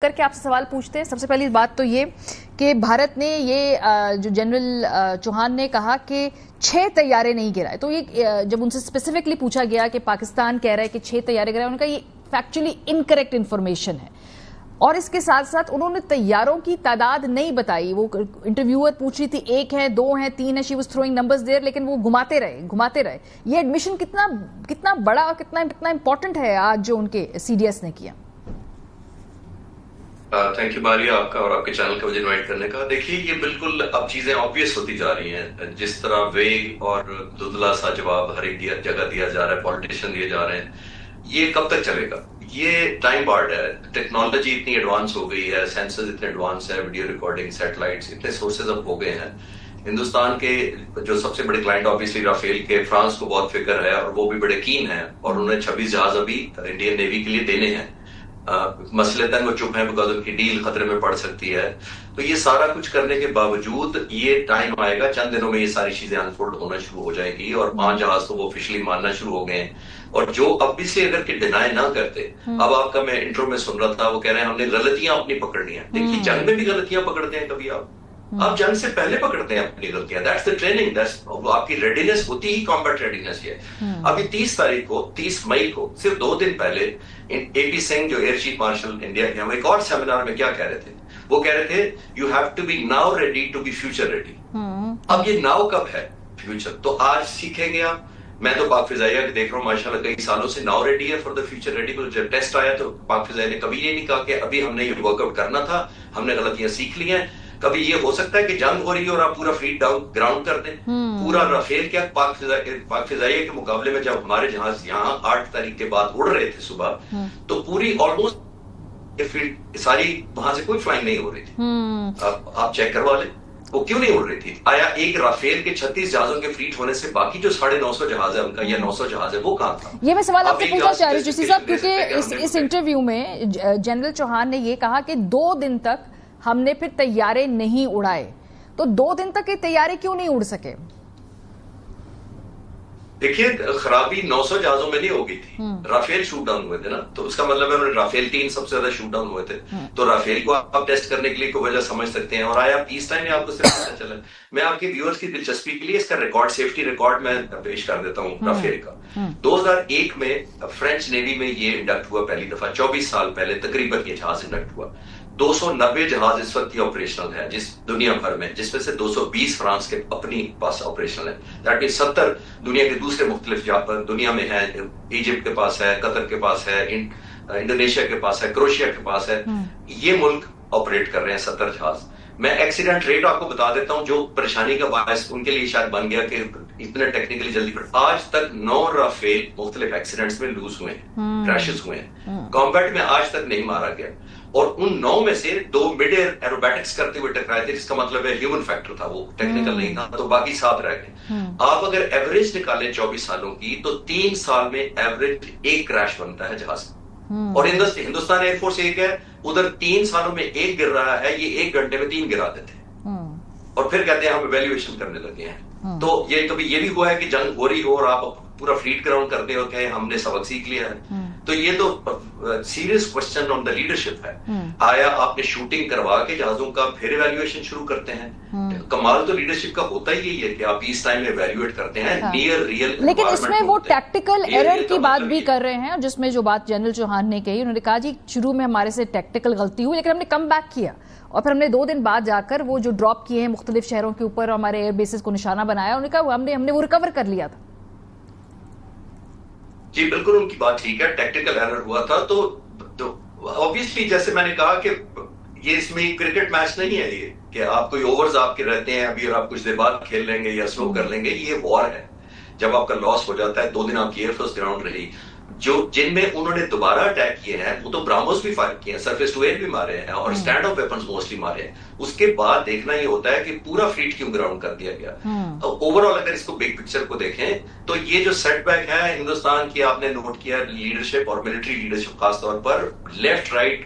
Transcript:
کر کے آپ سے سوال پوچھتے ہیں. سب سے پہلی بات تو یہ کہ بھارت نے یہ جو جنرل چوہان نے کہا کہ 6 طیارے نہیں گرائے, تو یہ جب ان سے اسپیسیفکلی پوچھا گیا کہ پاکستان کہہ رہا ہے کہ 6 طیارے گرائے, انہوں نے کہا یہ فیکچولی انکریکٹ انفارمیشن ہے. اور اس کے ساتھ ساتھ انہوں نے طیاروں کی تعداد نہیں بتائی. وہ انٹرویور پوچھ رہی تھی 1 ہے 2 ہیں 3 ہیں, she was throwing numbers there, لیکن وہ گھماتے رہے. یہ ایڈمیشن کتنا بڑا اور کتنا امپورٹنٹ ہے آج جو ان کے سی ڈی ایس نے کیا. تھینک یو ماریہ, آپ کا اور آپ کے چینل کا مجھے انوائٹ کرنے کا. دیکھیے یہ بالکل اب چیزیں آبویس ہوتی جا رہی ہیں. جس طرح ویگ اور دھندلا سا جواب ہر ایک جگہ دیا جا رہا ہے, پولیٹیشین دیے جا رہے ہیں, یہ کب تک چلے گا؟ یہ ٹائم بارڈ ہے. ٹیکنالوجی اتنی ایڈوانس ہو گئی ہے, سینسرز اتنے ایڈوانس ہے, ویڈیو ریکارڈنگ, سیٹلائٹس, اتنے سورسز اب ہو گئے ہیں. ہندوستان کے جو سب سے بڑے کلائنٹ آبویسلی رافیل کے, فرانس کو بہت فکر ہے اور وہ بھی بڑے کین ہیں, اور انہوں نے 26 جہاز ابھی انڈین نیوی کے لیے دینے ہیں. مسئلتاً وہ چپ ہیں بیکاز ان کی ڈیل خطرے میں پڑ سکتی ہے. تو یہ سارا کچھ کرنے کے باوجود یہ ٹائم آئے گا, چند دنوں میں یہ ساری چیزیں انفولڈ ہونا شروع ہو جائے گی, اور 5 جہاز تو وہ آفیشلی ماننا شروع ہو گئے ہیں. اور جو اب بھی سے اگر کہ ڈینائی نہ کرتے, اب آپ کا میں انٹرو میں سن رہا تھا, وہ کہہ رہے ہیں ہم نے غلطیاں اپنی پکڑنی ہیں. دیکھیے جنگ میں بھی غلطیاں پکڑتے ہیں کبھی آپ جنگ سے پہلے پکڑتے ہیں اپنی غلطیاں. دیٹس دا ٹریننگ, آپ کی ریڈینس ہوتی ہی کمبیٹ ریڈینس ہے. ابھی 30 مئی کو صرف 2 دن پہلے اے پی سنگھ جو ایئر چیف مارشل انڈیا کے, ہم ایک اور سیمینار میں کیا کہہ رہے تھے, وہ کہہ رہے تھے you have to be now ready to be future ready. اب یہ ناؤ کب ہے فیوچر, تو آج سیکھیں گے آپ. میں تو پاک فضائیہ کے دیکھ رہا ہوں ماشاءاللہ کئی سالوں سے ناؤ ریڈی ہے فار دا فیوچر ریڈی. جب ٹیسٹ آیا تو پاک فضائیہ نے کبھی یہ نہیں کہا کہ ابھی ہم نے یہ ورک آؤٹ کرنا تھا, ہم نے غلطیاں سیکھ لی ہیں. کبھی یہ ہو سکتا ہے کہ جنگ ہو رہی ہے اور آپ پورا فلیٹ ڈاؤن گراؤنڈ کر دیں. پورا رافیل کیا پاک فضائیہ کے مقابلے میں جب ہمارے جہاز یہاں 8 تاریخ کے بعد اڑ رہے تھے صبح, تو پوری آلموسٹ فلیٹ ساری وہاں سے کوئی فلائنگ نہیں ہو رہی تھی. آپ چیک کروا لیں وہ کیوں نہیں اڑ رہی تھی. آیا ایک رافیل کے 36 جہازوں کے فلیٹ ہونے سے باقی جو 950 جہاز ہے ان کا یا 900 جہاز ہے وہ کہاں تھا؟ یہ میں سوال آپ سے پوچھنا چاہ رہی ہوں صاحب, کیونکہ اس انٹرویو میں جنرل چوہان نے یہ کہا کہ 2 دن تک ہم نے پھر طیارے نہیں اڑائے, تو 2 دن تک یہ طیارے کیوں نہیں اڑ سکے؟ دیکھیے خرابی 900 جہازوں میں نہیں ہو گئی تھی, رافیل شوٹ ڈاؤن ہوئے تھے نا, تو اس کا مطلب ہے رافیل 3 سب سے زیادہ شوٹ ڈاؤن ہوئے تھے. تو رافیل کو آپ ٹیسٹ کرنے کے لیے کوئی وجہ سمجھ سکتے ہیں. اور آیا پیس ٹائم میں آپ کو صرف پتہ چلا. میں آپ کے ویورز کی دلچسپی کے لیے اس کا ریکارڈ, سیفٹی ریکارڈ میں پیش کر دیتا ہوں رافیل کا. 2001 میں فرینچ نیوی میں یہ انڈکٹ ہوا پہلی دفعہ, 24 سال پہلے تقریباً یہ جہاز انڈکٹ ہوا. 290 جہاز اس وقت یہ آپریشنل ہے جس دنیا بھر میں, جس میں سے 220 فرانس کے اپنی پاس آپریشنل ہے. دیٹ مینس 70 دنیا کے دوسرے مختلف دنیا میں ہے. ایجپٹ کے پاس ہے, قطر کے پاس ہے, انڈونیشیا کے پاس ہے, کروشیا کے پاس ہے. یہ ملک آپریٹ کر رہے ہیں 70 جہاز. میں ایکسیڈنٹ ریٹ آپ کو بتا دیتا ہوں جو پریشانی کا باعث ان کے لیے شاید بن گیا کہ اتنے ٹیکنیکلی جلدی پر. آج تک 9 رافیل مختلف ایکسیڈنٹس میں لوز ہوئے ہیں, کریشز ہوئے ہیں. کمبیٹ میں آج تک نہیں مارا گیا, اور ان 9 میں سے 2 مڈ ایئر ایروبیٹکس کرتے ہوئے ٹکرائے تھے, جس کا مطلب ہے ہیومن فیکٹر تھا, وہ ٹیکنیکل نہیں تھا, تو باقی 7 رہ گئے. آپ اگر ایوریج نکالیں 24 سالوں کی, تو 3 سال میں ایوریج 1 کریش بنتا ہے جہاز. اور ہندوستان ایئر فورس ایک ہے, ادھر 3 سالوں میں 1 گر رہا ہے, یہ 1 گھنٹے میں 3 گرا دیتے ہیں, اور پھر کہتے ہیں ہم ایویلویشن کرنے لگے ہیں. تو یہ کبھی یہ بھی ہوا ہے کہ جنگ ہو رہی ہو اور آپ پورا فلیٹ گراؤنڈ کرتے ہو کہ ہم نے سبق سیکھ لیا ہے. تو یہ تو serious question on the leadership ہے. آیا آپ نے شوٹنگ کروا کے جہازوں کا پھر ایویلویشن شروع کرتے ہیں؟ کمال تو لیڈرشپ کا ہوتا ہی یہی ہے کہ آپ اس ٹائم میں ایویلویٹ کرتے ہیں نیئر ریئل. لیکن اس میں وہ ٹیکٹیکل ایرر کی بات بھی کر رہے ہیں, جس میں جو بات جنرل چوہان نے کہی, انہوں نے کہا جی شروع میں ہمارے سے ٹیکٹیکل غلطی ہوئی, لیکن ہم نے کم بیک کیا, اور پھر ہم نے 2 دن بعد جا کر وہ جو ڈراپ کیے ہیں مختلف شہروں کے اوپر, ہمارے ایئر بیسز کو نشانہ بنایا, انہوں نے کہا ہم نے وہ ریکور کر لیا تھا. جی بالکل ان کی بات ٹھیک ہے, ٹیکٹیکل ایرر ہوا تھا. تو obviously جیسے میں نے کہا کہ یہ اس میں کرکٹ میچ نہیں ہے, یہ کہ آپ کوئی اوورز آپ کے رہتے ہیں ابھی اور آپ کچھ دیر بعد کھیل لیں گے یا سلو کر لیں گے. یہ وار ہے. جب آپ کا لاس ہو جاتا ہے, 2 دن آپ کی ایئر فورس گراؤنڈ رہی, جن میں انہوں نے دوبارہ اٹیک کیے ہیں وہ تو براموس بھی فائر کیے ہیں, سرفیس ٹو ایئر بھی مارے ہیں, اور اسٹینڈ آف ویپنز موسٹلی مارے ہیں. اس کے بعد دیکھنا یہ ہوتا ہے کہ پورا فلیٹ کیوں گراؤنڈ کر دیا گیا. اوور آل اگر اس کو بگ پکچر کو دیکھیں تو یہ جو سیٹ بیک ہے ہندوستان کی, آپ نے نوٹ کیا لیڈرشپ اور ملٹری لیڈرشپ خاص طور پر لیفٹ رائٹ